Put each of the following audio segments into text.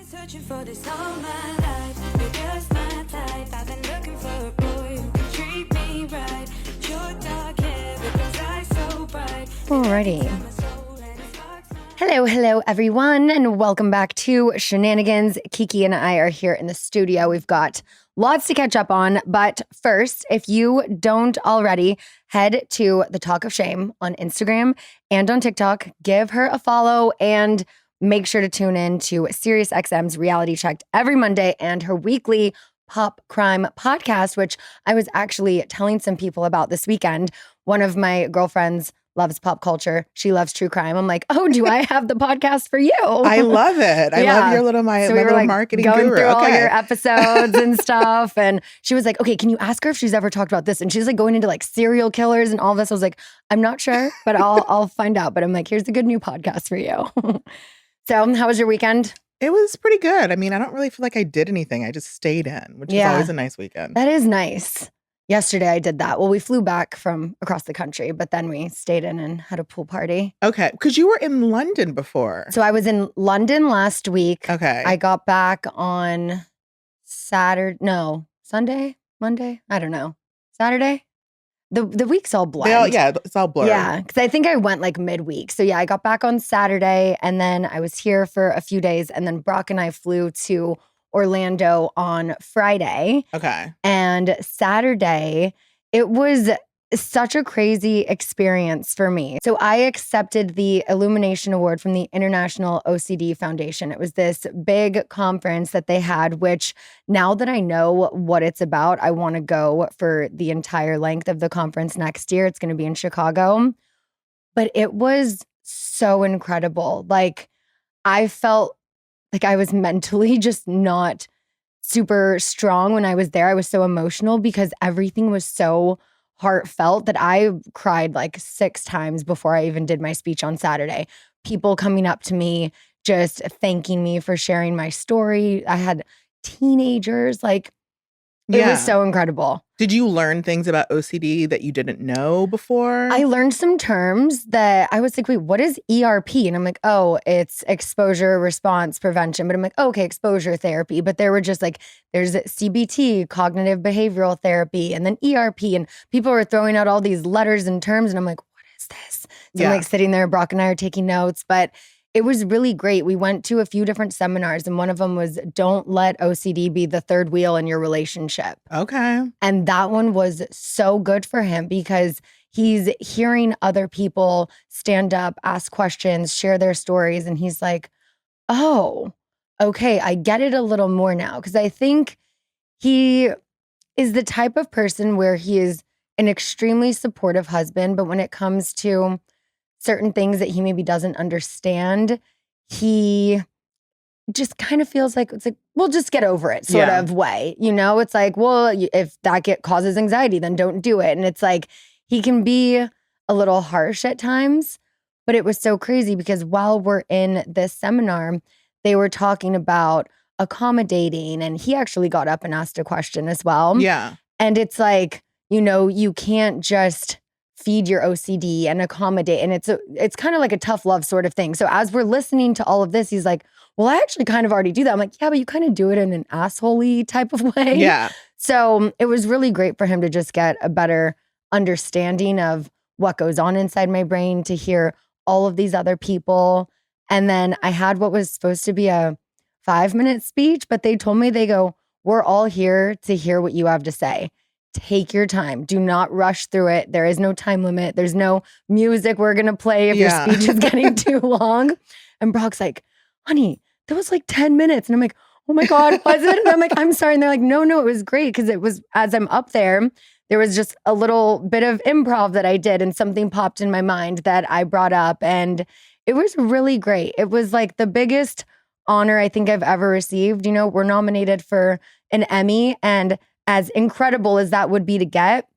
searching for this all my life. You're just my type. I've been looking for a boy who can treat me right. Your dark hair, because eyes so bright. Alrighty. Hello, everyone, and welcome back to Scheananigans. Kiki and I are here in the studio. We've got lots to catch up on, but first, if you don't already, head to The Talk of Shame on Instagram and on TikTok. Give her a follow and make sure to tune in to SiriusXM's Reality Checked every Monday and her weekly Pop Crime podcast, which I was actually telling some people about this weekend. One of my girlfriends loves pop culture. She loves true crime. I'm like, oh, do I have the podcast for you? I love it. I love your little, my little like marketing going guru. through all your episodes and stuff. And she was like, okay, can you ask her if she's ever talked about this? And she's like going into like serial killers and all this. I was like, I'm not sure, but I'll find out. But I'm like, here's a good new podcast for you. So how was your weekend? It was pretty good. I mean, I don't really feel like I did anything. I just stayed in, which is always a nice weekend. That is nice. Yesterday I did that. Well, we flew back from across the country, but then we stayed in and had a pool party. Okay, because you were in London before. So I was in London last week. Okay. I got back on Sunday, Monday? I don't know. Saturday? The week's all blurred. It's all blurred. Yeah, because I think I went like midweek. So yeah, I got back on Saturday and then I was here for a few days and then Brock and I flew to Orlando on Friday. Okay. And Saturday, it was such a crazy experience for me. So I accepted the Illumination Award from the International OCD Foundation. It was this big conference that they had, which now that I know what it's about, I want to go for the entire length of the conference next year. It's going to be in Chicago. But it was so incredible. Like, I felt like I was mentally just not super strong when I was there. I was so emotional because everything was so heartfelt that I cried like 6 times before I even did my speech on Saturday. People coming up to me, just thanking me for sharing my story. I had teenagers, it was so incredible. Did you learn things about OCD that you didn't know before? I learned some terms that I was like, wait, what is ERP? And I'm like, oh, it's exposure response prevention. But I'm like, oh, okay, exposure therapy. But there were just like, there's CBT, cognitive behavioral therapy, and then ERP. And people were throwing out all these letters and terms. And I'm like, what is this? So I'm like sitting there, Brock and I are taking notes. But it was really great. We went to a few different seminars, and one of them was don't let OCD be the third wheel in your relationship. Okay. And that one was so good for him because he's hearing other people stand up, ask questions, share their stories. And he's like, oh, okay, I get it a little more now. Because I think he is the type of person where he is an extremely supportive husband, but when it comes to certain things that he maybe doesn't understand, he just kind of feels like, it's like, we'll just get over it sort of way. You know, it's like, well, if that causes anxiety, then don't do it. And it's like, he can be a little harsh at times, but it was so crazy because while we're in this seminar, they were talking about accommodating, and he actually got up and asked a question as well. Yeah. And it's like, you know, you can't just feed your OCD and accommodate. And it's kind of like a tough love sort of thing. So as we're listening to all of this, he's like, well, I actually kind of already do that. I'm like, yeah, but you kind of do it in an asshole-y type of way. Yeah. So it was really great for him to just get a better understanding of what goes on inside my brain, to hear all of these other people. And then I had what was supposed to be a 5-minute speech, but they told me, they go, we're all here to hear what you have to say. Take your time. Do not rush through it. There is no time limit. There's no music we're going to play if your speech is getting too long. And Brock's like, honey, that was like 10 minutes. And I'm like, oh my God, was it? And I'm like, I'm sorry. And they're like, no, it was great. Because it was, as I'm up there was just a little bit of improv that I did and something popped in my mind that I brought up. And it was really great. It was like the biggest honor I think I've ever received. You know, we're nominated for an Emmy, and as incredible as that would be to get,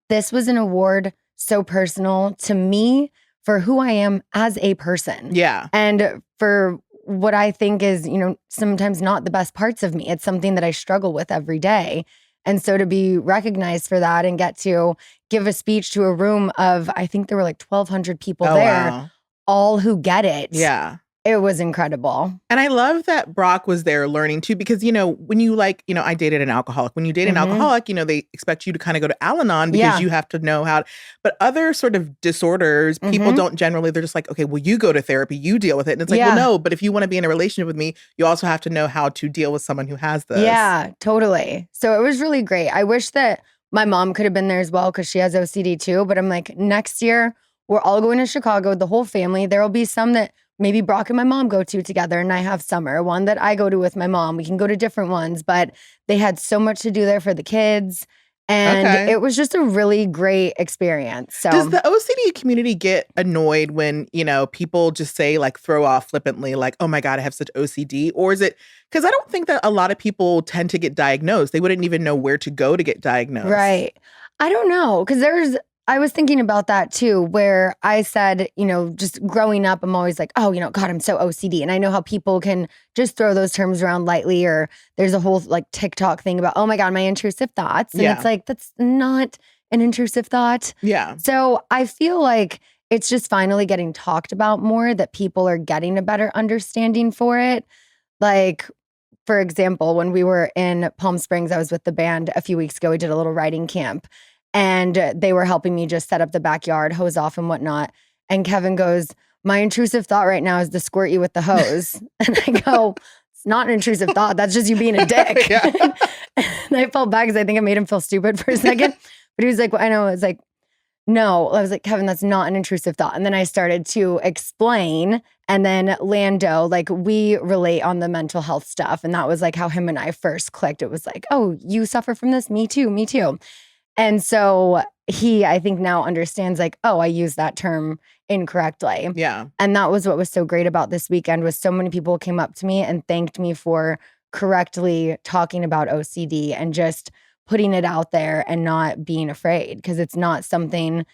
this was an award so personal to me for who I am as a person. Yeah. And for what I think is, you know, sometimes not the best parts of me. It's something that I struggle with every day. And so to be recognized for that and get to give a speech to a room of, I think there were like 1,200 people there, wow. all who get it. Yeah. It was incredible. And I love that Brock was there learning too, because, when you I dated an alcoholic. When you date an alcoholic, they expect you to kind of go to Al-Anon because you have to know how. But other sort of disorders, people don't generally, they're just like, okay, well, you go to therapy, you deal with it. And it's like, well, no, but if you want to be in a relationship with me, you also have to know how to deal with someone who has this. Yeah, totally. So it was really great. I wish that my mom could have been there as well because she has OCD too. But I'm like, next year, we're all going to Chicago, the whole family. There will be some that maybe Brock and my mom go to together, and I have summer, one that I go to with my mom. We can go to different ones, but they had so much to do there for the kids. And it was just a really great experience. So does the OCD community get annoyed when, people just say, like, throw off flippantly, like, oh my God, I have such OCD? Or is it, because I don't think that a lot of people tend to get diagnosed. They wouldn't even know where to go to get diagnosed. Right. I don't know. Because I was thinking about that too, where I said, just growing up, I'm always like, oh, God, I'm so OCD. And I know how people can just throw those terms around lightly, or there's a whole like TikTok thing about, oh my God, my intrusive thoughts. And it's like, that's not an intrusive thought. Yeah. So I feel like it's just finally getting talked about more, that people are getting a better understanding for it. Like, for example, when we were in Palm Springs, I was with the band a few weeks ago. We did a little writing camp. And they were helping me just set up the backyard, hose off and whatnot. And Kevin goes, my intrusive thought right now is to squirt you with the hose. And I go, it's not an intrusive thought. That's just you being a dick. And I felt bad because I think I made him feel stupid for a second. But he was like, well, I know. I was like, no. I was like, Kevin, that's not an intrusive thought. And then I started to explain. And then Lando, like, we relate on the mental health stuff. And that was like how him and I first clicked. It was like, oh, you suffer from this? Me too. Me too. And so he, I think, now understands, like, oh, I use that term incorrectly. Yeah. And that was what was so great about this weekend, was so many people came up to me and thanked me for correctly talking about OCD and just putting it out there and not being afraid, because it's not something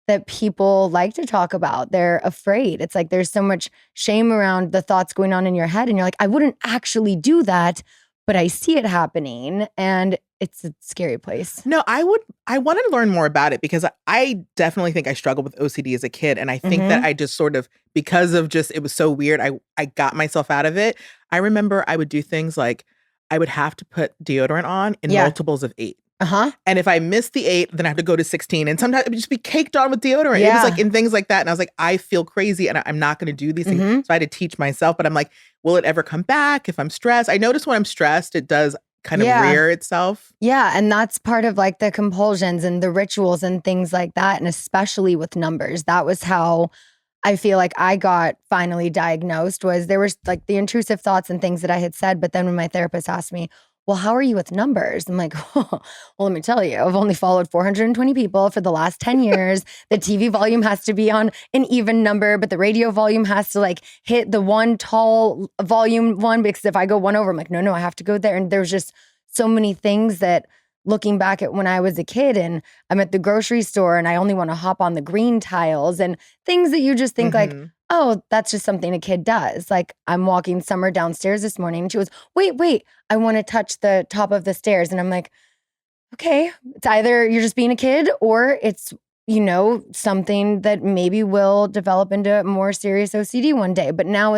that people like to talk about. They're afraid. It's like there's so much shame around the thoughts going on in your head. And you're like, I wouldn't actually do that, but I see it happening. And it's a scary place. No, I want to learn more about it, because I definitely think I struggled with OCD as a kid. And I think that I just sort of, because of just, it was so weird, I got myself out of it. I remember I would do things like, I would have to put deodorant on in multiples of 8. And if I missed the 8, then I have to go to 16. And sometimes it would just be caked on with deodorant. It was like in things like that. And I was like, I feel crazy and I'm not going to do these things. So I had to teach myself. But I'm like, will it ever come back if I'm stressed? I notice when I'm stressed, it does kind of rear itself. Yeah. And that's part of like the compulsions and the rituals and things like that. And especially with numbers. That was how I feel like I got finally diagnosed, was there was like the intrusive thoughts and things that I had said. But then when my therapist asked me, well, how are you with numbers? I'm like, well, let me tell you, I've only followed 420 people for the last 10 years. The TV volume has to be on an even number, but the radio volume has to like hit the one tall volume one, because if I go one over, I'm like, no, I have to go there. And there's just so many things that, looking back at when I was a kid and I'm at the grocery store and I only want to hop on the green tiles and things that you just think like, oh, that's just something a kid does. Like, I'm walking Summer downstairs this morning and she goes, wait, I want to touch the top of the stairs. And I'm like, okay, it's either you're just being a kid or it's, something that maybe will develop into more serious OCD one day. But now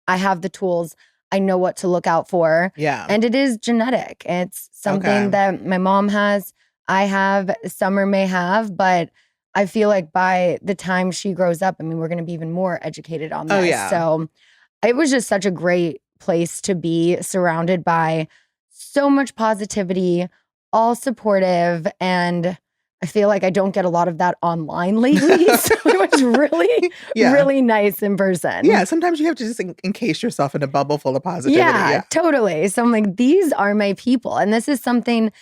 I have the tools. I know what to look out for. Yeah. And it is genetic. It's something that my mom has, I have, Summer may have, but I feel like by the time she grows up, we're going to be even more educated on this. Oh, yeah. So it was just such a great place to be, surrounded by so much positivity, all supportive, and I feel like I don't get a lot of that online lately. So it was really, really nice in person. Yeah, sometimes you have to just encase yourself in a bubble full of positivity. Yeah, totally. So I'm like, these are my people. And this is something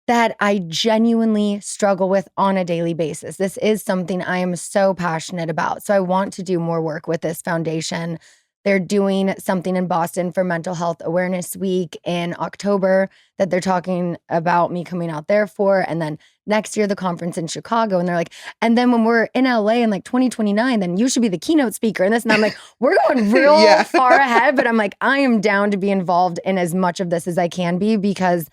that I genuinely struggle with on a daily basis. This is something I am so passionate about. So I want to do more work with this foundation. They're doing something in Boston for Mental Health Awareness Week in October that they're talking about me coming out there for. And then next year, the conference in Chicago. And they're like, and then when we're in LA in like 2029, then you should be the keynote speaker. And this, and I'm like, we're going real far ahead. But I'm like, I am down to be involved in as much of this as I can be, because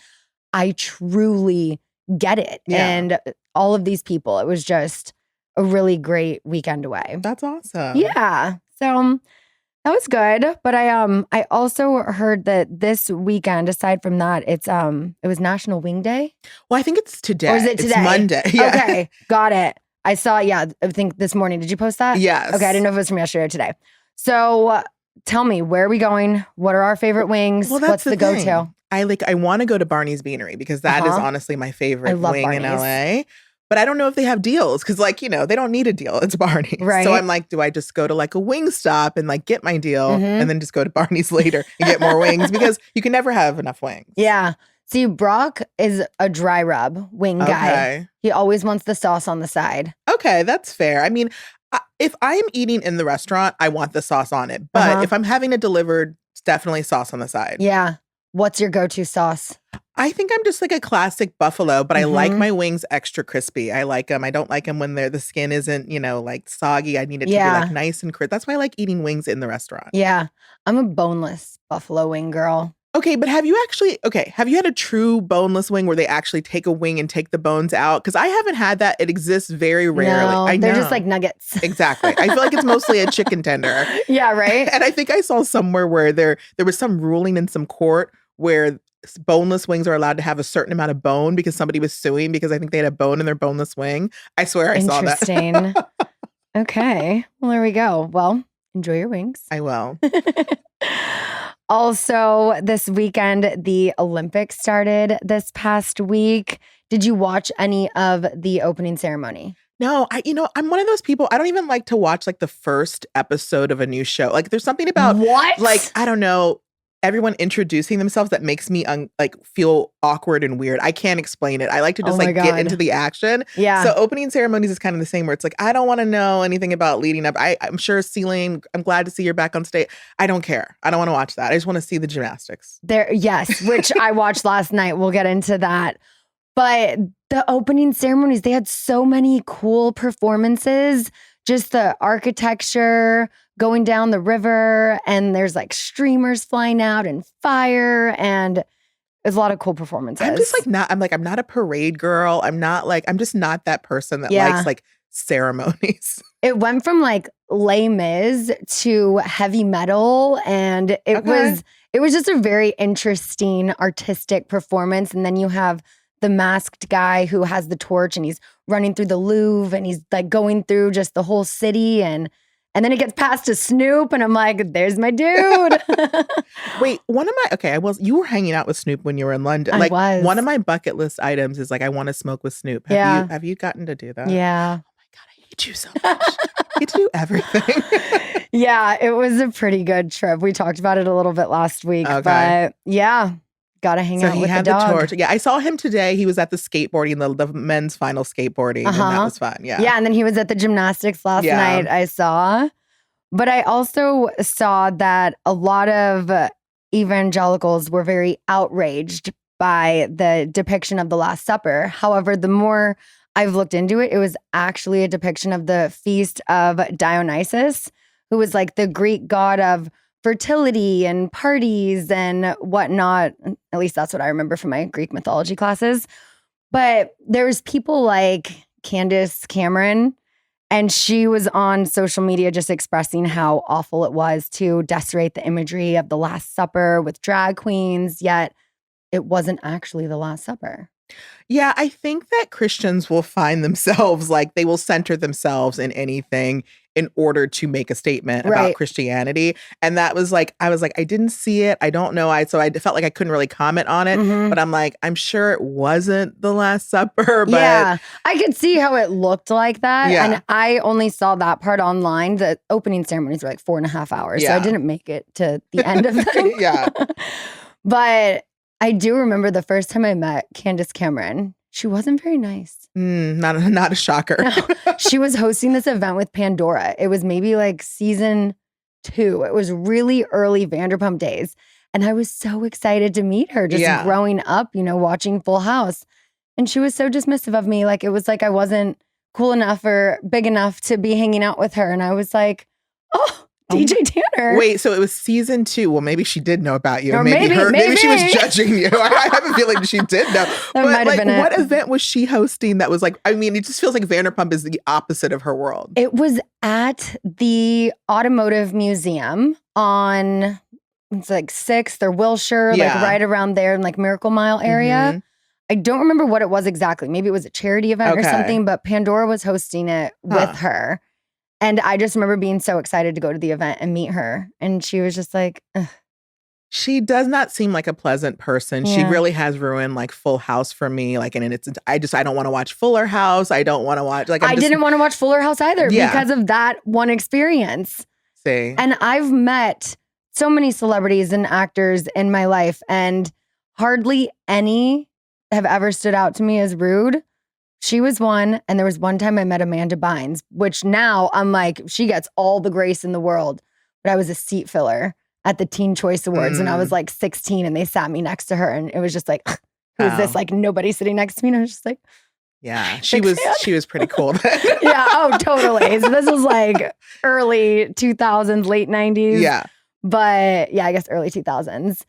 I truly get it. Yeah. And all of these people, it was just a really great weekend away. That's awesome. Yeah. So That was good. But I also heard that this weekend, aside from that, it was National Wing Day. Well, I think it's today. Or is it today? It's Monday. Yeah. Okay, got it. I saw, I think this morning. Did you post that? Yes. Okay, I didn't know if it was from yesterday or today. So tell me, where are we going? What are our favorite wings? Well, that's What's the thing. go-to? I want to go to Barney's Beanery because that is honestly my favorite love wing in Barney's. LA. But I don't know if they have deals because, like, they don't need a deal. It's Barney's. Right. So I'm like, do I just go to like a wing stop and like get my deal Mhm. and then just go to Barney's later and get more wings because you can never have enough wings. Yeah. See, Brock is a dry rub wing guy. Okay. He always wants the sauce on the side. Okay, that's fair. I mean, if I'm eating in the restaurant, I want the sauce on it. But if I'm having it delivered, it's definitely sauce on the side. Yeah. What's your go-to sauce? I think I'm just like a classic buffalo, but I like my wings extra crispy. I like them. I don't like them when the skin isn't, like soggy. I need it to be like nice and crisp. That's why I like eating wings in the restaurant. Yeah. I'm a boneless buffalo wing girl. Okay, but have you had a true boneless wing where they actually take a wing and take the bones out? Because I haven't had that. It exists very rarely. No, I know. they're just like nuggets. Exactly. I feel like it's mostly a chicken tender. Yeah, right? And I think I saw somewhere where there was some ruling in some court where boneless wings are allowed to have a certain amount of bone because somebody was suing because I think they had a bone in their boneless wing. I swear I saw that. Interesting. Okay. Well, there we go. Well, enjoy your wings. I will. Also, this weekend, the Olympics started this past week. Did you watch any of the opening ceremony? No, I'm one of those people, I don't even like to watch like the first episode of a new show. Like there's something about What? like, I don't know, everyone introducing themselves that makes me feel awkward and weird. I can't explain it. I like to just get into the action. Yeah. So opening ceremonies is kind of the same where it's like, I don't want to know anything about leading up. I'm sure Celine, I'm glad to see you're back on stage. I don't care. I don't want to watch that. I just want to see the gymnastics. Yes, which I watched last night. We'll get into that. But the opening ceremonies, they had so many cool performances. Just the architecture, going down the river, and there's like streamers flying out and fire, and there's a lot of cool performances. I'm just I'm not a parade girl. I'm just not that person that likes like ceremonies. It went from like Les Mis to heavy metal, and it was just a very interesting artistic performance. And then you have the masked guy who has the torch and he's running through the Louvre and he's like going through just the whole city, and then it gets passed to Snoop, and I'm like, there's my dude. Wait, you were hanging out with Snoop when you were in London. I was. One of my bucket list items is like, I want to smoke with Snoop. Have you gotten to do that? Yeah. Oh my God, I hate you so much. I get to do everything. Yeah, it was a pretty good trip. We talked about it a little bit last week, but yeah. Gotta hang out with the dog. The torch. Yeah, I saw him today. He was at the skateboarding, the men's final skateboarding, and that was fun. Yeah. Yeah, and then he was at the gymnastics last night, I saw. But I also saw that a lot of evangelicals were very outraged by the depiction of the Last Supper. However, the more I've looked into it, it was actually a depiction of the feast of Dionysus, who was like the Greek god of fertility and parties and whatnot. At least that's what I remember from my Greek mythology classes. But there's people like Candace Cameron, and she was on social media just expressing how awful it was to desecrate the imagery of the Last Supper with drag queens, yet it wasn't actually the Last Supper. Yeah, I think that Christians will find themselves like they will center themselves in anything in order to make a statement about Christianity. And that was like, I was like, I didn't see it. I don't know. So I felt like I couldn't really comment on it. But I'm like, I'm sure it wasn't the Last Supper. But yeah, I could see how it looked like that. Yeah. And I only saw that part online. The opening ceremonies were like 4.5 hours. So I didn't make it to the end of them. Yeah. But I do remember the first time I met Candace Cameron. She wasn't very nice. Not a shocker. No, she was hosting this event with Pandora. It was maybe like season 2. It was really early Vanderpump days. And I was so excited to meet her, just growing up, watching Full House. And she was so dismissive of me. Like, it was like I wasn't cool enough or big enough to be hanging out with her. And I was like, oh, DJ Tanner. Wait, so it was season 2. Well, maybe she did know about you. Or Maybe she was maybe. judging you. I have a feeling she did know. But might have like, been it. what event was she hosting that was like, I mean, it just feels like Vanderpump is the opposite of her world. It was at the Automotive Museum on, it's like 6th or Wilshire, Yeah. like right around there in like Miracle Mile area. Mhm. I don't remember what it was exactly. Maybe it was a charity event or Okay. something, but Pandora was hosting it with Huh. her. And I just remember being so excited to go to the event and meet her. And she was just like, ugh. She does not seem like a pleasant person. She Yeah. really has ruined like Full House for me. Like, and it's I don't want to watch Fuller House. I don't want to watch like I didn't want to watch Fuller House either Yeah. because of that one experience. see. And I've met so many celebrities and actors in my life, and hardly any have ever stood out to me as rude. She was one, and there was one time I met Amanda Bynes, which now I'm like, she gets all the grace in the world. But I was a seat filler at the Teen Choice Awards when I was like 16, and they sat me next to her, and it was just like, who's this? Oh. Like nobody sitting next to me, and I was just like, Yeah, Big fan. she was pretty cool then. yeah, oh, totally. So this was like early 2000s, late 90s. Yeah. But yeah, I guess early 2000s.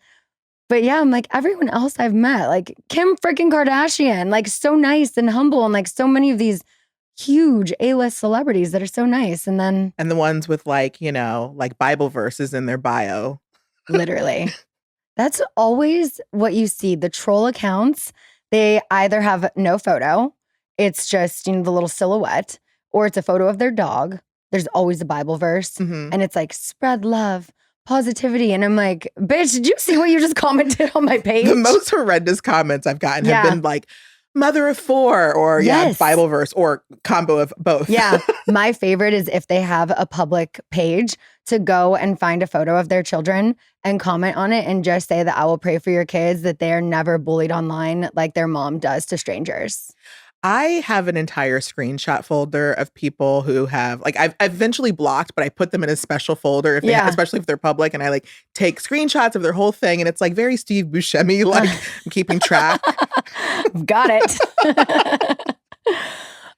But yeah, I'm like, everyone else I've met, like Kim freaking Kardashian, like so nice and humble, and like so many of these huge A-list celebrities that are so nice. And then And the ones with like, like Bible verses in their bio. literally, that's always what you see. The troll accounts, they either have no photo, it's just, the little silhouette, or it's a photo of their dog. There's always a Bible verse. Mhm. And it's like, spread love, positivity. And I'm like, bitch, did you see what you just commented on my page? The most horrendous comments I've gotten have Yeah. been like, mother of 4, or Yes. Bible verse, or combo of both. Yeah. My favorite is if they have a public page to go and find a photo of their children and comment on it and just say that I will pray for your kids, that they are never bullied online like their mom does to strangers. I have an entire screenshot folder of people who have like I've eventually blocked, but I put them in a special folder if they, Yeah. especially if they're public, and I like take screenshots of their whole thing, and it's like very Steve Buscemi, like I'm keeping track. Got it.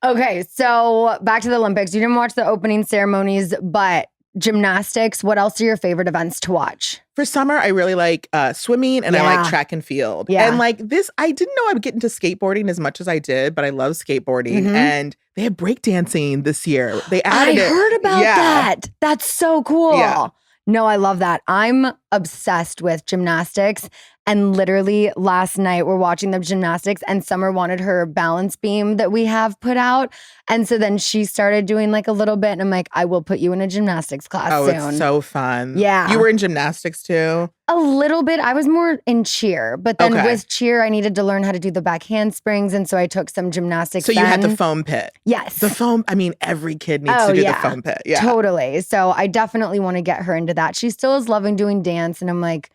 Okay, so back to the Olympics. You didn't watch the opening ceremonies, but gymnastics, what else are your favorite events to watch? For summer, I really like swimming, and I Yeah. like track and field. Yeah. And like this, I didn't know I would get into skateboarding as much as I did, but I love skateboarding. Mhm. And they have breakdancing this year. They I added it. heard about Yeah. that. That's so cool. Yeah. No, I love that. I'm obsessed with gymnastics. And literally last night we're watching the gymnastics, and Summer wanted her balance beam that we have put out. And so then she started doing like a little bit, and I'm like, I will put you in a gymnastics class Oh, soon. it's so fun. Yeah. You were in gymnastics too? A little bit. I was more in cheer, but then Okay. with cheer, I needed to learn how to do the back handsprings. And so I took some gymnastics. So you had the then. foam pit. Yes. The foam, I mean, every kid needs Oh, to do yeah. the foam pit. Yeah. Totally. So I definitely want to get her into that. She still is loving doing dance. And I'm like,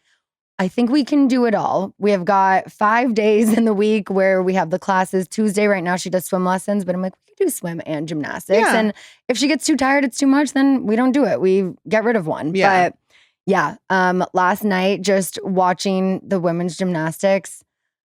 I think we can do it all. We have got 5 days in the week where we have the classes. Tuesday right now, she does swim lessons, but I'm like, we can do swim and gymnastics. Yeah. And if she gets too tired, it's too much, then we don't do it. We get rid of one. Yeah. But yeah, last night, just watching the women's gymnastics,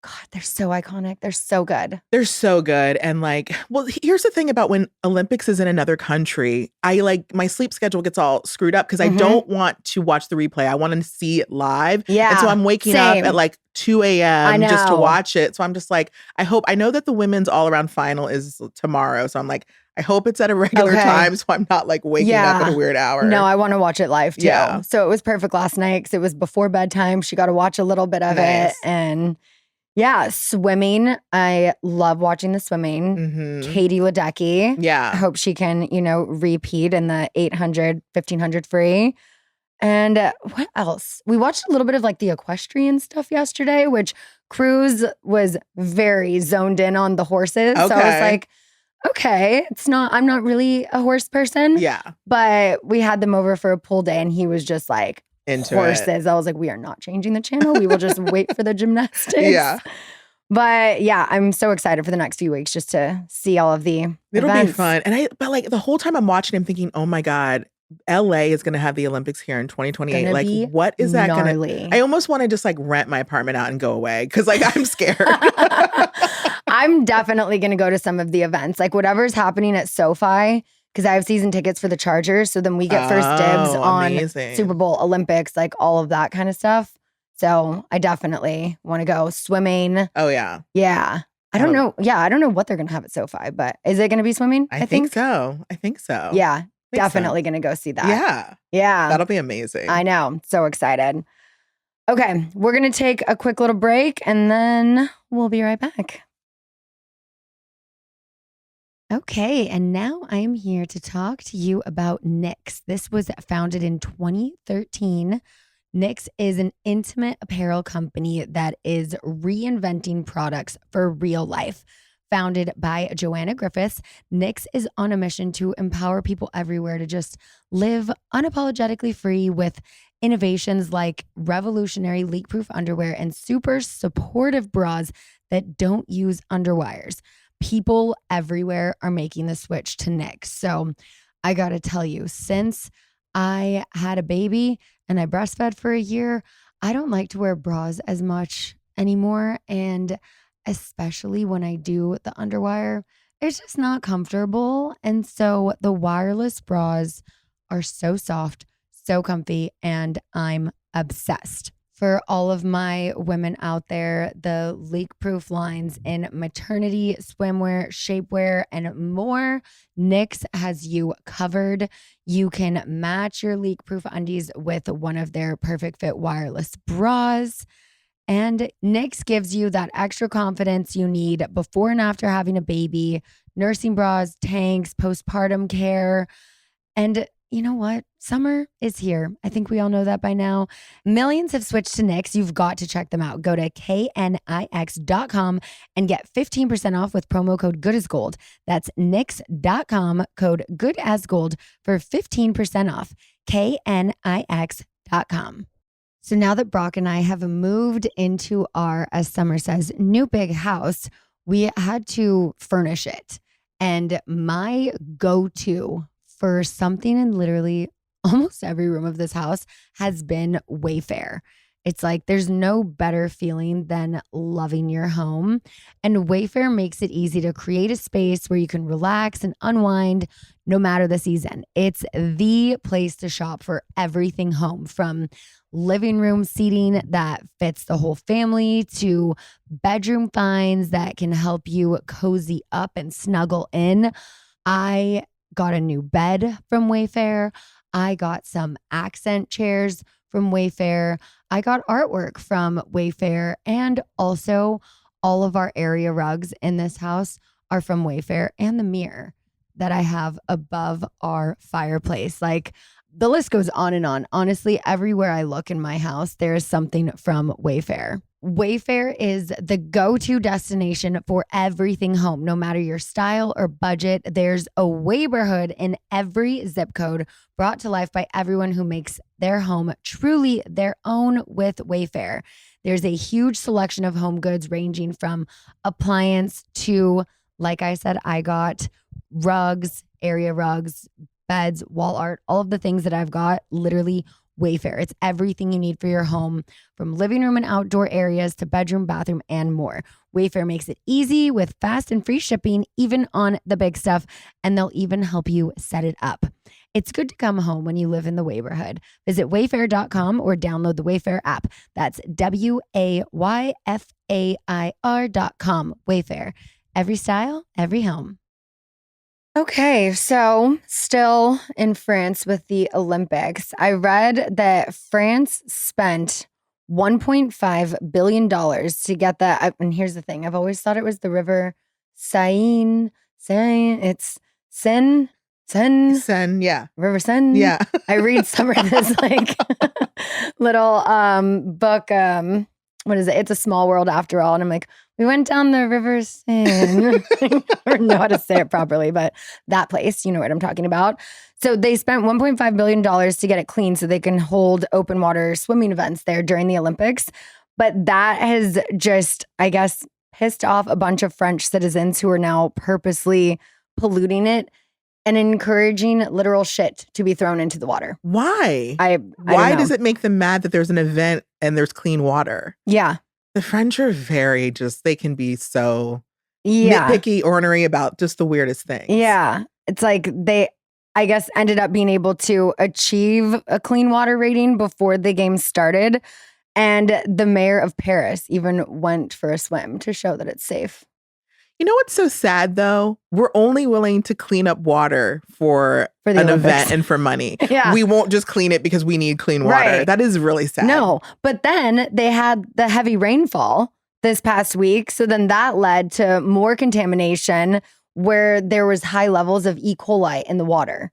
God, they're so iconic. They're so good. They're so good. And like, well, here's the thing about when Olympics is in another country, I like my sleep schedule gets all screwed up because I Mhm. don't want to watch the replay. I want to see it live. Yeah. And so I'm waking same. up at like 2 I a.m. just to know. watch it. So I'm just like, I know that the women's all around final is tomorrow. So I'm like, I hope it's at a regular Okay. time so I'm not like waking up at Yeah. a weird hour. No, I want to watch it live too. Yeah. So it was perfect last night because it was before bedtime. She got to watch a little bit of Nice. it. And yeah, swimming. I love watching the swimming. Mhm. Katie Ledecky. I Yeah. hope she can, repeat in the 800, 1500 free. And what else? We watched a little bit of like the equestrian stuff yesterday, which Cruz was very zoned in on the horses. So I was Okay. like, okay, I'm not really a horse person. Yeah. But we had them over for a pool day, and he was just like, Into horses. it. I was like, we are not changing the channel. We will just wait for the gymnastics. Yeah. But yeah, I'm so excited for the next few weeks just to see all of the It'll events. be fun. But like the whole time I'm watching, I'm thinking, oh my God, LA is going to have the Olympics here in 2028. Gonna Like, be what is that going to? gnarly. I almost want to just like rent my apartment out and go away because like I'm scared. I'm definitely going to go to some of the events, like whatever's happening at SoFi, because I have season tickets for the Chargers. So then we get first dibs on amazing. Super Bowl, Olympics, like all of that kind of stuff. So I definitely want to go swimming. Oh, yeah. Yeah. I don't know. Yeah, I don't know what they're going to have at SoFi, but is it going to be swimming? I think so. I think so. Yeah, Makes definitely sense. going to go see that. Yeah. Yeah. That'll be amazing. I know. So excited. Okay, we're going to take a quick little break and then we'll be right back. Okay, and now I am here to talk to you about Knix. This was founded in 2013. Knix is an intimate apparel company that is reinventing products for real life. Founded by Joanna Griffiths, Knix is on a mission to empower people everywhere to just live unapologetically free with innovations like revolutionary leak-proof underwear and super supportive bras that don't use underwires. People everywhere are making the switch to Knix. So I got to tell you, since I had a baby and I breastfed for a year, I don't like to wear bras as much anymore. And especially when I do the underwire, it's just not comfortable. And so the wireless bras are so soft, so comfy, and I'm obsessed. For all of my women out there, the leak-proof lines in maternity, swimwear, shapewear, and more, Knix has you covered. You can match your leak-proof undies with one of their perfect fit wireless bras. And Knix gives you that extra confidence you need before and after having a baby, nursing bras, tanks, postpartum care. And you know what? Summer is here. I think we all know that by now. Millions have switched to Knix. You've got to check them out. Go to knix.com and get 15% off with promo code GOODASGOLD. That's knix.com, code GOODASGOLD for 15% off. knix.com. So now that Brock and I have moved into our, as Summer says, new big house, we had to furnish it. And my go-to for something in literally almost every room of this house has been Wayfair. It's like there's no better feeling than loving your home. And Wayfair makes it easy to create a space where you can relax and unwind no matter the season. It's the place to shop for everything home, from living room seating that fits the whole family to bedroom finds that can help you cozy up and snuggle in. I got a new bed from Wayfair. I got some accent chairs from Wayfair. I got artwork from Wayfair. And also all of our area rugs in this house are from Wayfair, and the mirror that I have above our fireplace. Like, the list goes on and on. Honestly, everywhere I look in my house, there is something from Wayfair. Wayfair is the go-to destination for everything home. No matter your style or budget, there's a Wayborhood in every zip code, brought to life by everyone who makes their home truly their own with Wayfair. There's a huge selection of home goods ranging from appliance to, like I said, I got rugs, area rugs, beds, wall art, all of the things that I've got, literally Wayfair. It's everything you need for your home, from living room and outdoor areas to bedroom, bathroom, and more. Wayfair makes it easy with fast and free shipping, even on the big stuff, and they'll even help you set it up. It's good to come home when you live in the Wayborhood. Visit wayfair.com or download the Wayfair app. That's WAYFAIR.com. Wayfair. Every style, every home. Okay, so still in France with the Olympics, I read that France spent $1.5 billion to get that. And here's the thing. I've always thought it was the river Seine. It's Seine. Sen, yeah. River Seine. Yeah. I read some of this like little book. What is it? It's a Small World After All. And I'm like, we went down the river Seine. I don't know how to say it properly, but that place, you know what I'm talking about. So they spent $1.5 billion to get it clean so they can hold open water swimming events there during the Olympics. But that has just, I guess, pissed off a bunch of French citizens who are now purposely polluting it and encouraging literal shit to be thrown into the water. Why? I Why don't know. does it make them mad that there's an event and there's clean water? Yeah. The French are very they can be so Yeah. nitpicky, ornery about just the weirdest things. Yeah. It's like I guess, ended up being able to achieve a clean water rating before the game started. And the mayor of Paris even went for a swim to show that it's safe. You know what's so sad though? We're only willing to clean up water for the an Olympics. event and for money. Yeah. We won't just clean it because we need clean water. Right. That is really sad. No, but then they had the heavy rainfall this past week. So then that led to more contamination where there was high levels of E. coli in the water.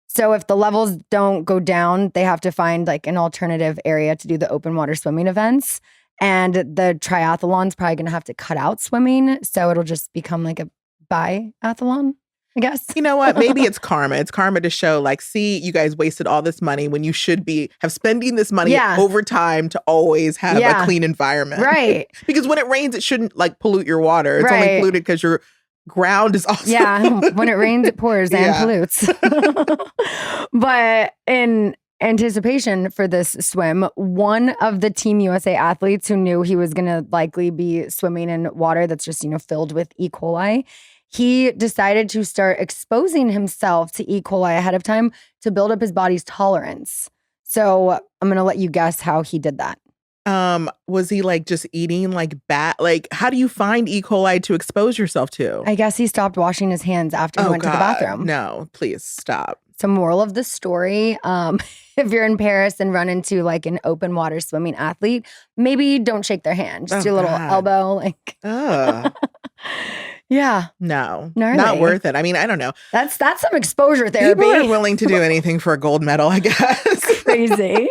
So if the levels don't go down, they have to find like an alternative area to do the open water swimming events. And the triathlon's probably going to have to cut out swimming. So it'll just become like a biathlon, I guess. You know what? Maybe it's karma. It's karma to show like, see, you guys wasted all this money when you should have spending this money over time to always have a clean environment. Right. Because when it rains, it shouldn't like pollute your water. It's only polluted because your ground is also. Yeah. When it rains, it pours and pollutes. But in anticipation for this swim, one of the Team USA athletes who knew he was going to likely be swimming in water that's just, filled with E. coli, he decided to start exposing himself to E. coli ahead of time to build up his body's tolerance. So I'm going to let you guess how he did that. Was he like just eating like like how do you find E. coli to expose yourself to? I guess he stopped washing his hands after he went to the bathroom. No, please stop. So moral of the story, if you're in Paris and run into like an open water swimming athlete, maybe don't shake their hand. Just do a little elbow. Like, yeah. No, Gnarly. Not worth it. I mean, I don't know. That's some exposure therapy. People are willing to do anything for a gold medal, I guess. Crazy.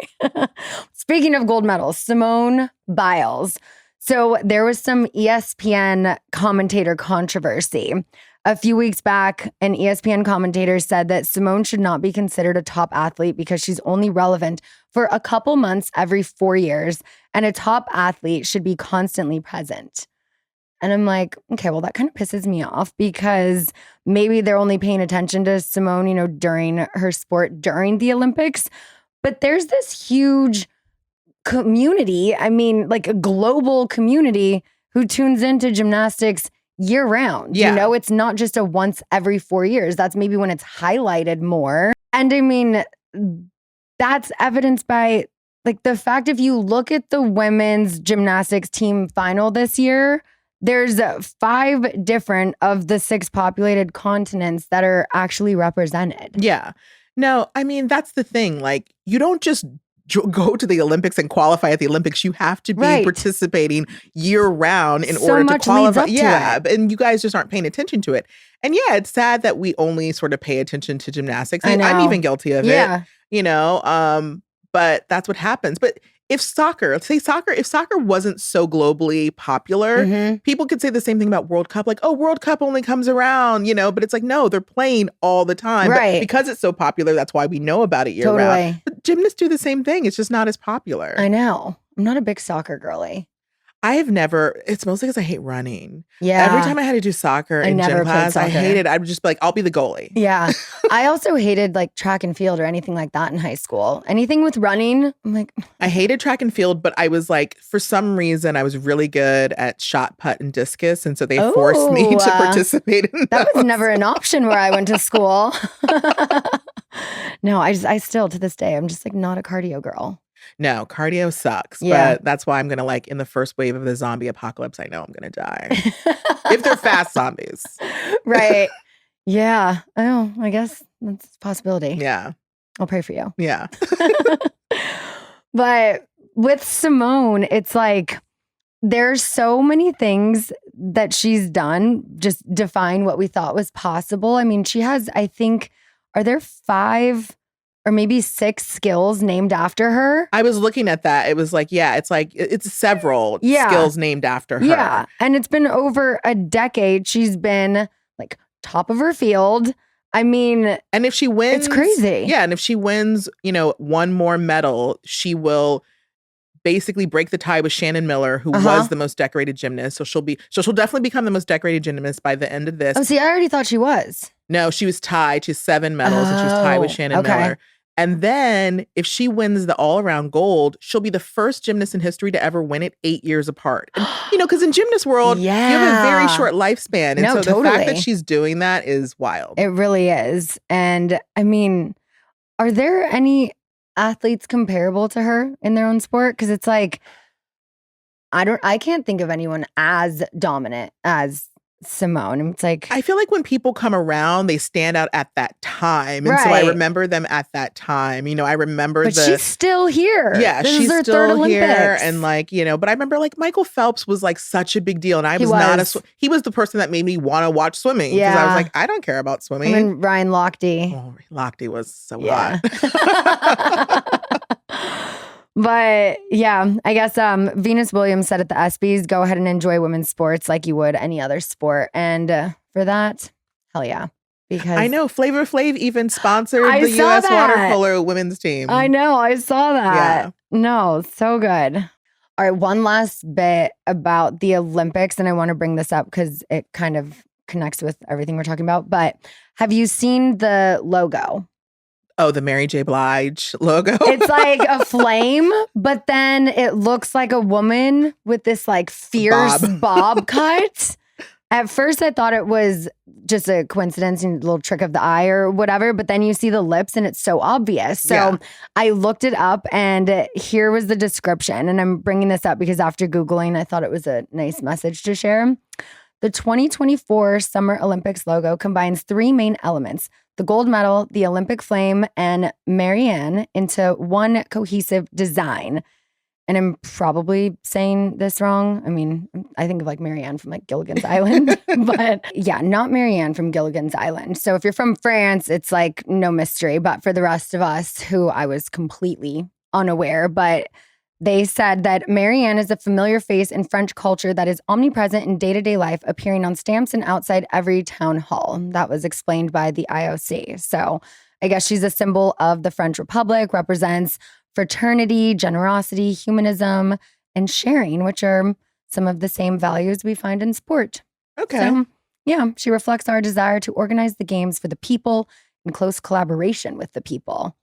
Speaking of gold medals, Simone Biles. So there was some ESPN commentator controversy. A few weeks back, an ESPN commentator said that Simone should not be considered a top athlete because she's only relevant for a couple months every 4 years, and a top athlete should be constantly present. And I'm like, okay, well, that kind of pisses me off because maybe they're only paying attention to Simone, during her sport, during the Olympics. But there's this huge community, like a global community who tunes into gymnastics year round. Yeah. It's not just a once every 4 years. That's maybe when it's highlighted more. And that's evidenced by like the fact if you look at the women's gymnastics team final this year, there's 5 different of the 6 populated continents that are actually represented. Yeah. No, that's the thing. Like, you don't just go to the Olympics and qualify at the Olympics. You have to be participating year round in order to qualify. And you guys just aren't paying attention to it. And yeah, it's sad that we only sort of pay attention to gymnastics. I'm even guilty of it. But that's what happens. But if soccer wasn't so globally popular, people could say the same thing about World Cup. Like, oh, World Cup only comes around, but it's like, no, they're playing all the time. Right. But because it's so popular, that's why we know about it year round. But gymnasts do the same thing. It's just not as popular. I know. I'm not a big soccer girly. It's mostly because I hate running. Yeah. Every time I had to do soccer in gym class, I hated, I would just be like, I'll be the goalie. Yeah. I also hated like track and field or anything like that in high school. Anything with running, I'm like. I hated track and field, but I was like, for some reason, I was really good at shot put and discus. And so they forced me to participate in that was never an option where I went to school. No, I still to this day, I'm just like not a cardio girl. No, cardio sucks. Yeah. But that's why I'm going to like in the first wave of the zombie apocalypse, I know I'm going to die. If they're fast zombies. Right. Yeah. Oh, I guess that's a possibility. Yeah. I'll pray for you. Yeah. But with Simone, it's like there's so many things that she's done just define what we thought was possible. She has, I think, are there 5 or maybe 6 skills named after her? I was looking at that. It was like, it's several skills named after her. Yeah. And it's been over a decade. She's been like top of her field. And if she wins, it's crazy. Yeah. And if she wins, one more medal, she will basically break the tie with Shannon Miller, who was the most decorated gymnast. So she'll definitely become the most decorated gymnast by the end of this. Oh, see, I already thought she was. No, she was tied. She has 7 medals and she was tied with Shannon Miller. And then if she wins the all-around gold, she'll be the first gymnast in history to ever win it 8 years apart. And, because in gymnast world, you have a very short lifespan. And so the fact that she's doing that is wild. It really is. And I mean, are there any athletes comparable to her in their own sport? Because it's like, I can't think of anyone as dominant as Simone. It's like, I feel like when people come around, they stand out at that time. And so I remember them at that time. I remember but she's still here. Yeah, this she's is her still third here. Olympics. And but I remember Michael Phelps was such a big deal. And I was he was the person that made me want to watch swimming. Because I was like, I don't care about swimming. And Ryan Lochte. Oh, Lochte was so hot. But yeah, I guess Venus Williams said at the ESPYs, go ahead and enjoy women's sports like you would any other sport. And for that, hell yeah. Because I know Flavor Flav even sponsored the U.S. water polo women's team. I know. I saw that. Yeah. No, so good. All right. One last bit about the Olympics. And I want to bring this up because it kind of connects with everything we're talking about. But have you seen the logo? Oh, the Mary J. Blige logo. It's like a flame, but then it looks like a woman with this fierce bob cut. At first, I thought it was just a coincidence and a little trick of the eye or whatever, but then you see the lips and it's so obvious. So I looked it up and here was the description. And I'm bringing this up because after Googling, I thought it was a nice message to share. The 2024 Summer Olympics logo combines three main elements: the gold medal, the Olympic flame, and Marianne into one cohesive design. And I'm probably saying this wrong. I mean, I think of Marianne from Gilligan's Island, but yeah, not Marianne from Gilligan's Island. So if you're from France, it's no mystery. But for the rest of us who I was completely unaware, but they said that Marianne is a familiar face in French culture that is omnipresent in day-to-day life, appearing on stamps and outside every town hall. That was explained by the IOC. So I guess she's a symbol of the French Republic, represents fraternity, generosity, humanism, and sharing, which are some of the same values we find in sport. Okay. So, yeah, she reflects our desire to organize the games for the people in close collaboration with the people.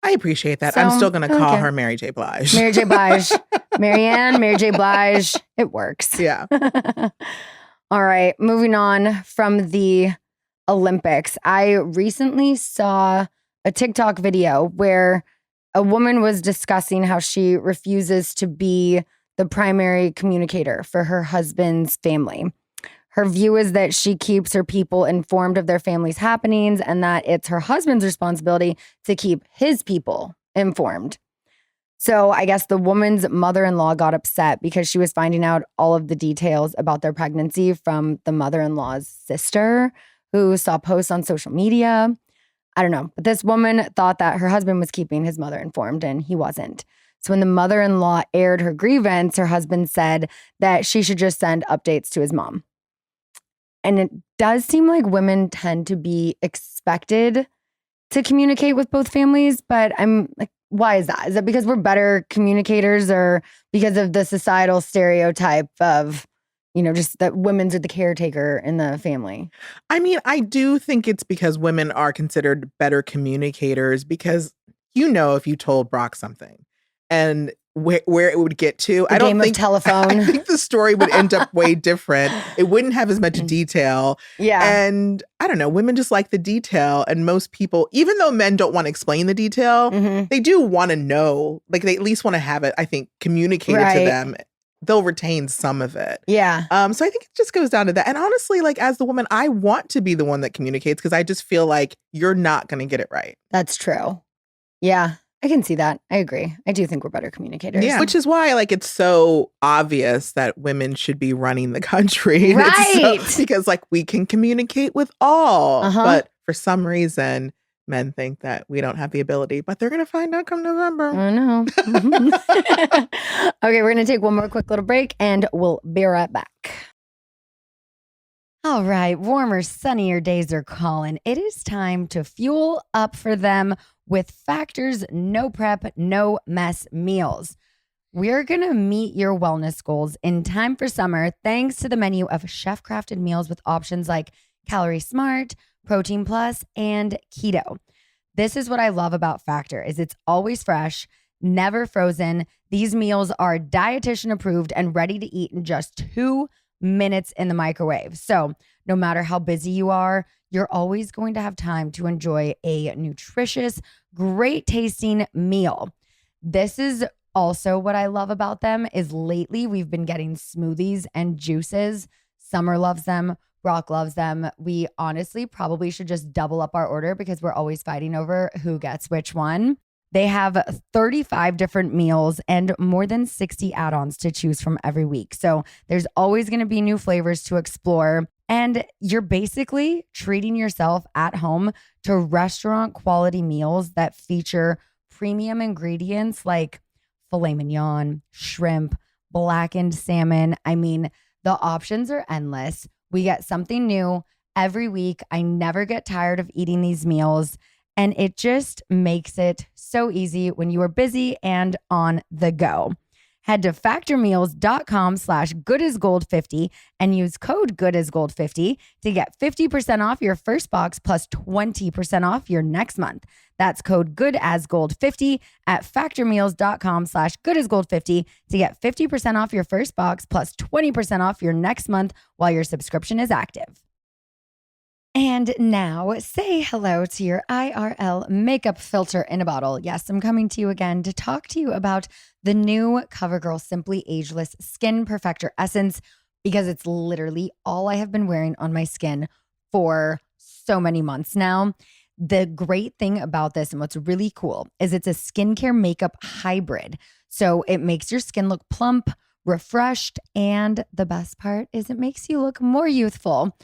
I appreciate that. So, I'm still going to call her Mary J. Blige. Mary J. Blige. Marianne, Mary J. Blige. It works. Yeah. All right. Moving on from the Olympics. I recently saw a TikTok video where a woman was discussing how she refuses to be the primary communicator for her husband's family. Her view is that she keeps her people informed of their family's happenings and that it's her husband's responsibility to keep his people informed. So I guess the woman's mother-in-law got upset because she was finding out all of the details about their pregnancy from the mother-in-law's sister who saw posts on social media. I don't know, but this woman thought that her husband was keeping his mother informed and he wasn't. So when the mother-in-law aired her grievance, her husband said that she should just send updates to his mom. And it does seem like women tend to be expected to communicate with both families, but I'm like, why is that? Is that because we're better communicators or because of the societal stereotype of, just that women's are the caretaker in the family? I mean, I do think it's because women are considered better communicators because, if you told Brock something and where it would get to. I don't think telephone. I think the story would end up way different. It wouldn't have as much detail. Yeah. And I don't know, women just like the detail. And most people, even though men don't want to explain the detail, they do want to know, they at least want to have it, I think, communicated to them. They'll retain some of it. Yeah. So I think it just goes down to that. And honestly, as the woman, I want to be the one that communicates because I just feel like you're not going to get it right. That's true. Yeah. I can see that. I agree. I do think we're better communicators. Yeah. Which is why it's so obvious that women should be running the country. Right. Because we can communicate with all. But for some reason, men think that we don't have the ability. But they're going to find out come November. I know. Okay, we're going to take one more quick little break and we'll be right back. All right, warmer, sunnier days are calling. It is time to fuel up for them with Factor's no prep, no mess meals. We're going to meet your wellness goals in time for summer thanks to the menu of chef-crafted meals with options like Calorie Smart, Protein Plus, and Keto. This is what I love about Factor is it's always fresh, never frozen. These meals are dietitian approved and ready to eat in just 2 minutes in the microwave. So no matter how busy you are, you're always going to have time to enjoy a nutritious, great tasting meal. This is also what I love about them is lately we've been getting smoothies and juices. Summer loves them. Brock loves them. We honestly probably should just double up our order because we're always fighting over who gets which one. They have 35 different meals and more than 60 add-ons to choose from every week. So there's always going to be new flavors to explore. And you're basically treating yourself at home to restaurant quality meals that feature premium ingredients like filet mignon, shrimp, blackened salmon. I mean, the options are endless. We get something new every week. I never get tired of eating these meals. And it just makes it so easy when you are busy and on the go. Head to factormeals.com/goodasgold50 and use code goodasgold50 to get 50% off your first box plus 20% off your next month. That's code goodasgold50 at factormeals.com/goodasgold50 to get 50% off your first box plus 20% off your next month while your subscription is active. And now say hello to your IRL makeup filter in a bottle. Yes, I'm coming to you again to talk to you about the new Covergirl Simply Ageless Skin Perfector Essence because it's literally all I have been wearing on my skin for so many months now. The great thing about this and what's really cool is it's a skincare makeup hybrid. So it makes your skin look plump, refreshed, and the best part is it makes you look more youthful.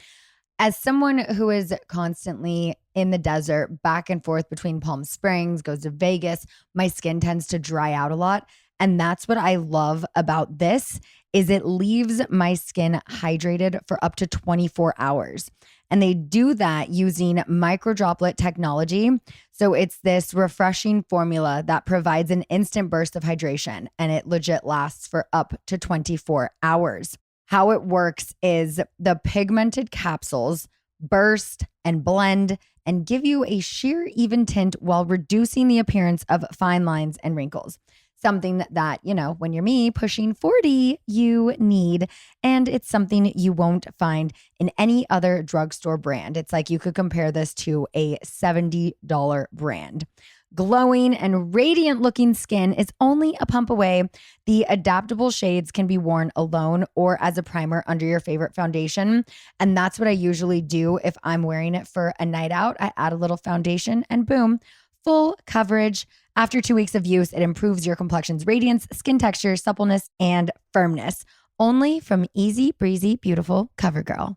As someone who is constantly in the desert, back and forth between Palm Springs, goes to Vegas, my skin tends to dry out a lot. And that's what I love about this is it leaves my skin hydrated for up to 24 hours. And they do that using microdroplet technology. So it's this refreshing formula that provides an instant burst of hydration and it legit lasts for up to 24 hours. How it works is the pigmented capsules burst and blend and give you a sheer even tint while reducing the appearance of fine lines and wrinkles. Something that, you know, when you're me pushing 40, you need. And it's something you won't find in any other drugstore brand. It's like you could compare this to a $70 brand. Glowing and radiant looking skin is only a pump away. The adaptable shades can be worn alone or as a primer under your favorite foundation. And that's what I usually do if I'm wearing it for a night out. I add a little foundation and boom, full coverage. After 2 weeks of use, it improves your complexion's radiance, skin texture, suppleness, and firmness. Only from Easy Breezy Beautiful Covergirl.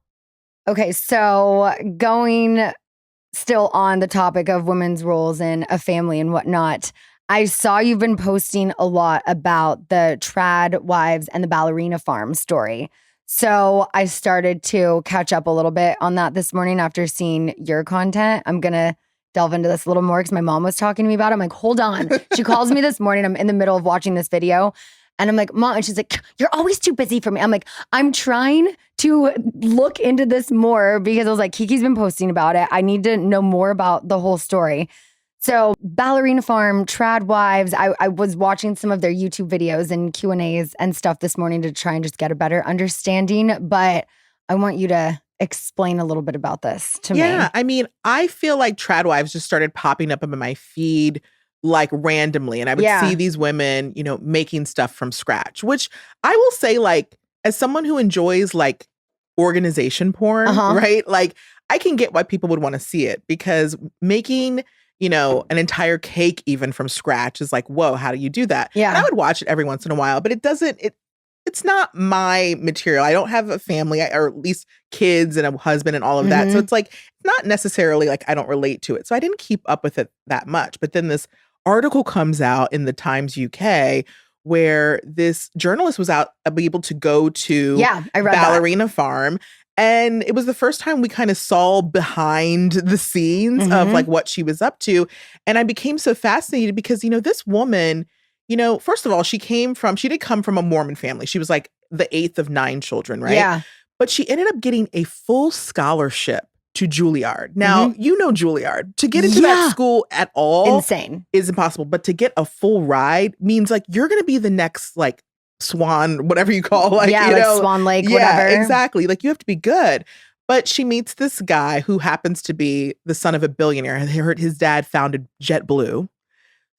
Okay, so going still on the topic of women's roles in a family and whatnot, I saw you've been posting a lot about the trad wives and the ballerina farm story. So I started to catch up a little bit on that this morning after seeing your content. I'm going to delve into this a little more because my mom was talking to me about it. I'm like, hold on. She calls me this morning. I'm in the middle of watching this video. And I'm like, Mom, and she's like, you're always too busy for me. I'm like, I'm trying to look into this more because I was like, Kiki's been posting about it. I need to know more about the whole story. So Ballerina Farm, Trad Wives, I was watching some of their YouTube videos and Q&As and stuff this morning to try and just get a better understanding. But I want you to explain a little bit about this to me. Yeah, I mean, I feel like Trad Wives just started popping up in my feed like randomly. And I would see these women, you know, making stuff from scratch, which I will say, like, as someone who enjoys like organization porn, right? Like, I can get why people would want to see it because making, you know, an entire cake even from scratch is like, whoa, how do you do that? Yeah. And I would watch it every once in a while, but it's not my material. I don't have a family or at least kids and a husband and all of that. So it's like, not necessarily like I don't relate to it. So I didn't keep up with it that much. But then this article comes out in the Times UK where this journalist was able to go to I read Ballerina Farm. And it was the first time we kind of saw behind the scenes of like what she was up to. And I became so fascinated because, you know, this woman, you know, first of all, she did come from a Mormon family. She was like the 8th of 9 children, right? Yeah. But she ended up getting a full scholarship to Juilliard. Now, you know Juilliard. To get into Yeah. that school at all Insane. is impossible. But to get a full ride means like you're going to be the next like Swan, whatever you call, like, yeah, you like know, Swan Lake, yeah, whatever. exactly. Like you have to be good. But she meets this guy who happens to be the son of a billionaire. And his dad founded JetBlue.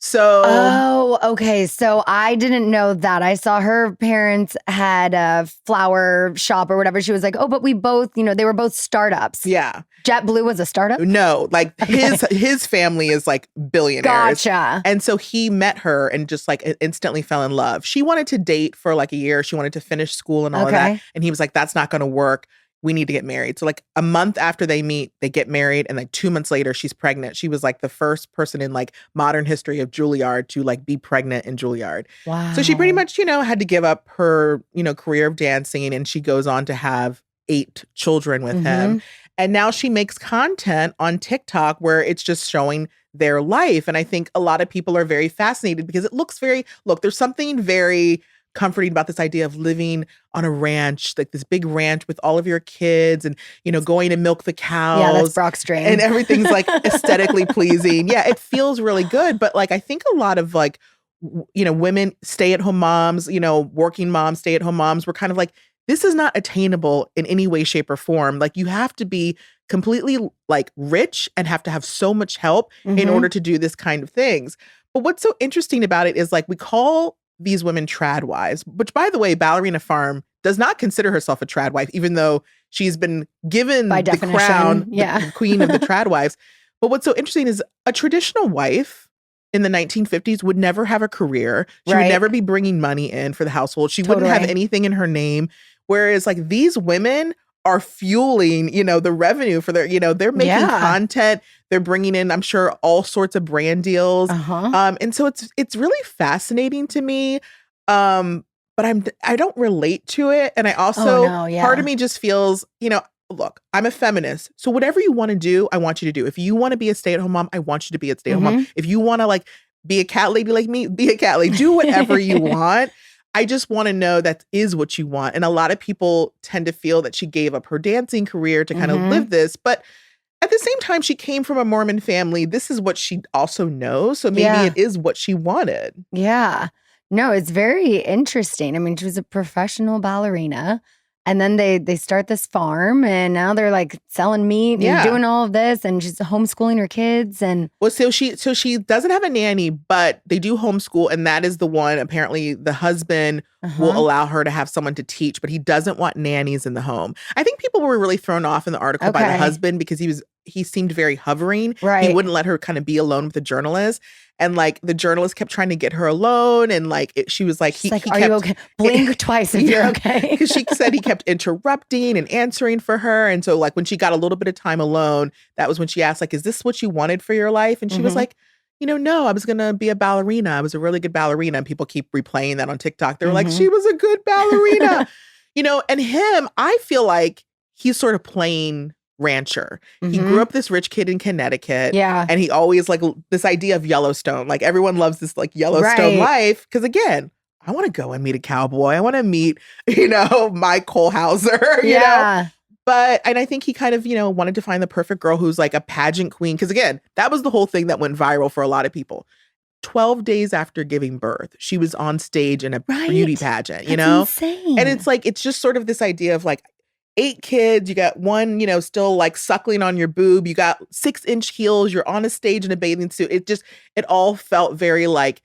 So, Oh, okay. So I didn't know that. I saw her parents had a flower shop or whatever. She was like, oh, but we both, they were both startups. yeah. JetBlue was a startup? No, like his family is like billionaires. Gotcha. And so he met her and just like instantly fell in love. She wanted to date for like a year. She wanted to finish school and all of that. And he was like, that's not going to work. We need to get married. So like a month after they meet, they get married. And like 2 months later, she's pregnant. She was like the first person in like modern history of Juilliard to like be pregnant in Juilliard. Wow. So she pretty much, had to give up her, career of dancing. And she goes on to have 8 children with him. And now she makes content on TikTok where it's just showing their life. And I think a lot of people are very fascinated because it looks there's something very comforting about this idea of living on a ranch, like this big ranch with all of your kids and, going to milk the cows. Yeah, that's Brock's dream. And everything's like aesthetically pleasing. Yeah, it feels really good. But like, I think a lot of like, women, stay-at-home moms, working moms, stay-at-home moms were kind of like, this is not attainable in any way, shape, or form. Like you have to be completely like rich and have to have so much help in order to do this kind of things. But what's so interesting about it is like we call these women trad wives, which by the way, Ballerina Farm does not consider herself a trad wife, even though she's been given By the definition, crown, yeah. the queen of the trad wives. But what's so interesting is a traditional wife in the 1950s would never have a career. She would never be bringing money in for the household. She wouldn't have anything in her name. Whereas like these women are fueling, the revenue for their, they're making content. They're bringing in, I'm sure, all sorts of brand deals. And so it's really fascinating to me. But I don't relate to it. And I also, part of me just feels, look, I'm a feminist. So whatever you want to do, I want you to do. If you want to be a stay-at-home mom, I want you to be a stay-at-home mom. If you want to like be a cat lady like me, be a cat lady. Do whatever you want. I just want to know that is what you want. And a lot of people tend to feel that she gave up her dancing career to kind of live this. But at the same time, she came from a Mormon family. This is what she also knows. So maybe it is what she wanted. Yeah. No, it's very interesting. I mean, she was a professional ballerina. And then they start this farm and now they're like selling meat and doing all of this and she's homeschooling her kids and well, so she doesn't have a nanny, but they do homeschool, and that is the one. Apparently, the husband will allow her to have someone to teach, but he doesn't want nannies in the home. I think people were really thrown off in the article by the husband because he seemed very hovering. He wouldn't let her kind of be alone with the journalist. And like the journalist kept trying to get her alone. And like she was like, he are kept, you okay? Blink twice if you're okay. Because she said he kept interrupting and answering for her. And so like when she got a little bit of time alone, that was when she asked like, is this what you wanted for your life? And she was like, no, I was going to be a ballerina. I was a really good ballerina. And people keep replaying that on TikTok. They were like, she was a good ballerina. And him, I feel like he's sort of playing rancher. He grew up this rich kid in Connecticut. Yeah. And he always like this idea of Yellowstone. Like everyone loves this like Yellowstone life. Because again, I want to go and meet a cowboy. I want to meet, Mike Kohlhauser, you know? And I think he kind of, wanted to find the perfect girl who's like a pageant queen. Because again, that was the whole thing that went viral for a lot of people. 12 days after giving birth, she was on stage in a beauty pageant, That's insane. And it's like, it's just sort of this idea of like, 8 kids, you got one, still like suckling on your boob. You got 6-inch heels. You're on a stage in a bathing suit. It all felt very like,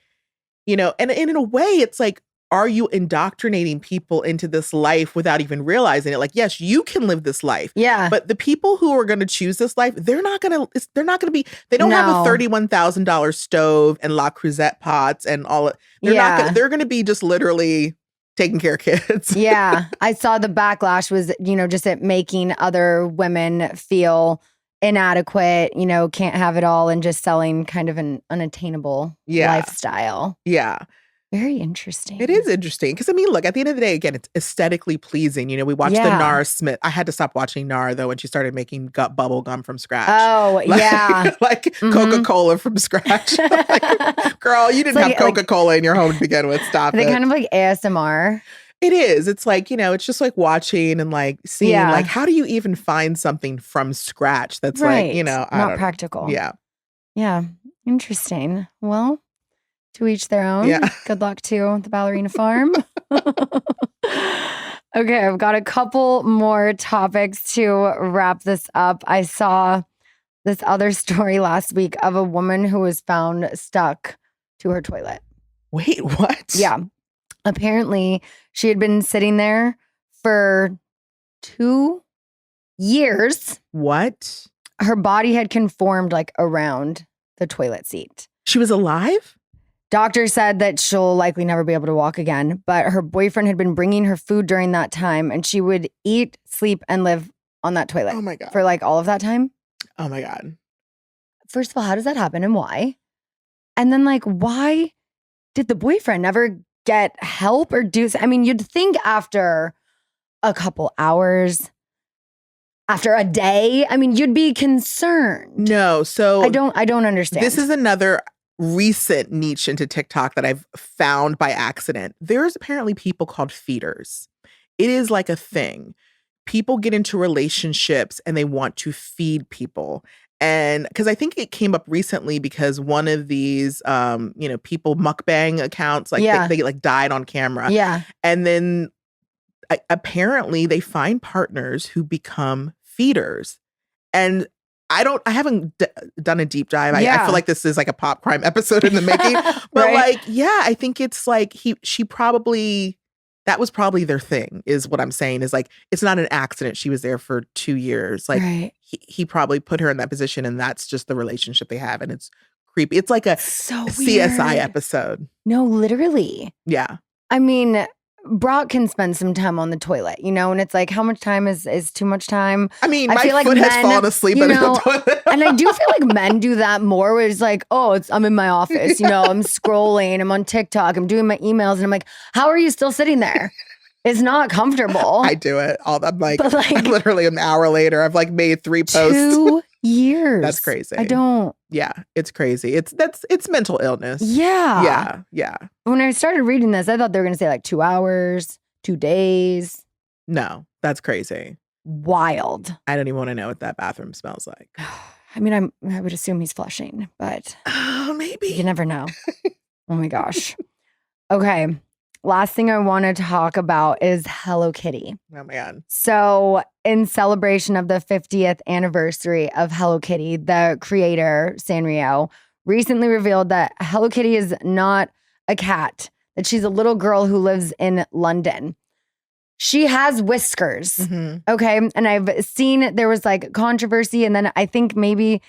and in a way, it's like, are you indoctrinating people into this life without even realizing it? Like, yes, you can live this life. Yeah. But the people who are going to choose this life, they don't have a $31,000 stove and La Creuset pots and all. They're going to be just literally taking care of kids. Yeah. I saw the backlash was, just it making other women feel inadequate, can't have it all and just selling kind of an unattainable lifestyle. Yeah. Very interesting. It is interesting. Because, I mean, look, at the end of the day, again, it's aesthetically pleasing. We watched the Nara Smith. I had to stop watching Nara, though, when she started making bubble gum from scratch. Oh, yeah. Like Coca-Cola from scratch. Like, girl, you didn't have Coca-Cola in your home to begin with. Stop it. Kind of like ASMR. It is. It's like, it's just like watching and like seeing Yeah. like, how do you even find something from scratch that's like, I Not don't know. practical. Yeah. Yeah. Interesting. Well, to each their own. Yeah. Good luck to the Ballerina farm. Okay, I've got a couple more topics to wrap this up. I saw this other story last week of a woman who was found stuck to her toilet. Wait, what? Yeah. Apparently, she had been sitting there for 2 years. What? Her body had conformed like around the toilet seat. She was alive? Doctor said that she'll likely never be able to walk again, but her boyfriend had been bringing her food during that time, and she would eat, sleep, and live on that toilet Oh my God. for like all of that time. Oh my God. First of all, how does that happen and why? And then like, why did the boyfriend never get help or do? I mean, you'd think after a couple hours, after a day, I mean, you'd be concerned. No, so I don't understand. this is another recent niche into TikTok that I've found by accident. There's apparently people called feeders. It is like a thing. People get into relationships and they want to feed people. And because I think it came up recently because one of these, people mukbang accounts, like Yeah. they like died on camera. Yeah. And then apparently they find partners who become feeders. And I haven't done a deep dive. I Yeah. feel like this is like a pop crime episode in the making. But Right? like, yeah, I think it's like that was probably their thing, is what I'm saying, is like, it's not an accident. She was there for 2 years. Like Right. he probably put her in that position, and that's just the relationship they have. And it's creepy. It's like a So CSI weird. episode. No, literally. Yeah. I mean, Brock can spend some time on the toilet, and it's like, how much time is too much time? I mean, I my feel like foot has men, fallen asleep you in know, the toilet. And I do feel like men do that more, where it's like, oh, I'm in my office, I'm scrolling, I'm on TikTok, I'm doing my emails, and I'm like, how are you still sitting there? It's not comfortable. I do it. I'm like, But, like, literally an hour later, I've like made 3 posts. 2 years. That's crazy. I don't. Yeah, it's crazy. It's mental illness. Yeah. Yeah. When I started reading this, I thought they were going to say like 2 hours, 2 days. No, that's crazy. Wild. I don't even want to know what that bathroom smells like. I mean, I would assume he's flushing, but Oh, maybe. you never know. Oh my gosh. Okay. Last thing I want to talk about is Hello Kitty. Oh my God. So, in celebration of the 50th anniversary of Hello Kitty, the creator, Sanrio, recently revealed that Hello Kitty is not a cat, that she's a little girl who lives in London. She has whiskers. Mhm. Okay. And I've seen there was like controversy, and then I think maybe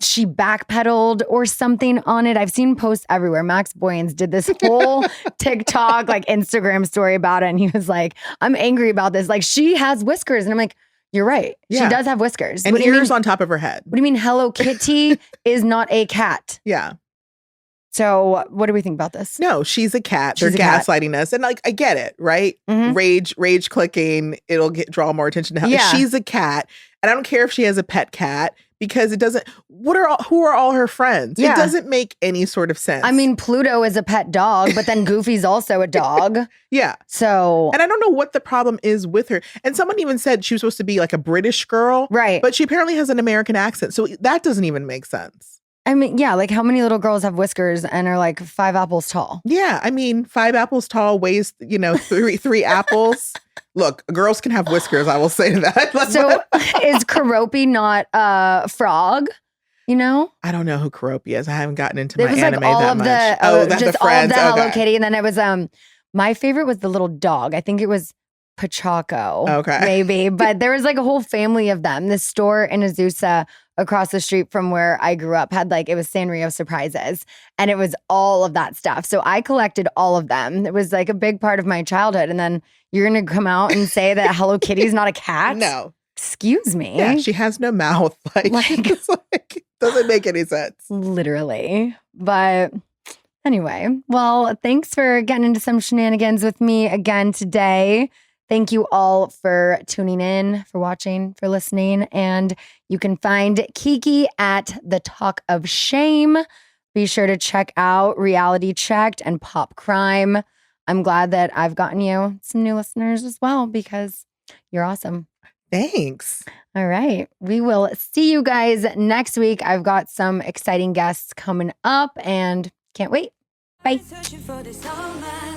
she backpedaled or something on it. I've seen posts everywhere. Max Boyens did this whole TikTok, like Instagram story about it. And he was like, I'm angry about this. Like, she has whiskers. And I'm like, you're right. Yeah. She does have whiskers. And What do you ears mean- on top of her head. What do you mean Hello Kitty is not a cat? Yeah. So what do we think about this? No, she's a cat. She's They're a cat. gaslighting us. And like, I get it, right? Mhm. Rage clicking. It'll draw more attention to her. Yeah. She's a cat. And I don't care if she has a pet cat, because it doesn't, who are all her friends? Yeah. It doesn't make any sort of sense. I mean, Pluto is a pet dog, but then Goofy's also a dog. yeah. So, And I don't know what the problem is with her. And someone even said she was supposed to be like a British girl, right. but she apparently has an American accent. So that doesn't even make sense. I mean, yeah, like how many little girls have whiskers and are like 5 apples tall? Yeah. I mean, 5 apples tall weighs, three apples. Look, girls can have whiskers. I will say that. So is Karopi not a frog? I don't know who Karopi is. I haven't gotten into It my was anime like all that of much. the That's just the friends. all of the Hello Okay. Kitty, and then it was my favorite was the little dog. I think it was Pachaco. Okay. Maybe. But there was like a whole family of them. This store in Azusa across the street from where I grew up had like, it was Sanrio surprises, and it was all of that stuff. So I collected all of them. It was like a big part of my childhood. And then you're going to come out and say that Hello Kitty's not a cat? No. Excuse me. Yeah, she has no mouth. It's like, doesn't make any sense. Literally. But anyway, well, thanks for getting into some shenanigans with me again today. Thank you all for tuning in, for watching, for listening. And you can find Kiki at The Talk of Shame. Be sure to check out Reality Checked and Pop Crime. I'm glad that I've gotten you some new listeners as well because you're awesome. Thanks. All right. We will see you guys next week. I've got some exciting guests coming up and can't wait. Bye. Searching for this all my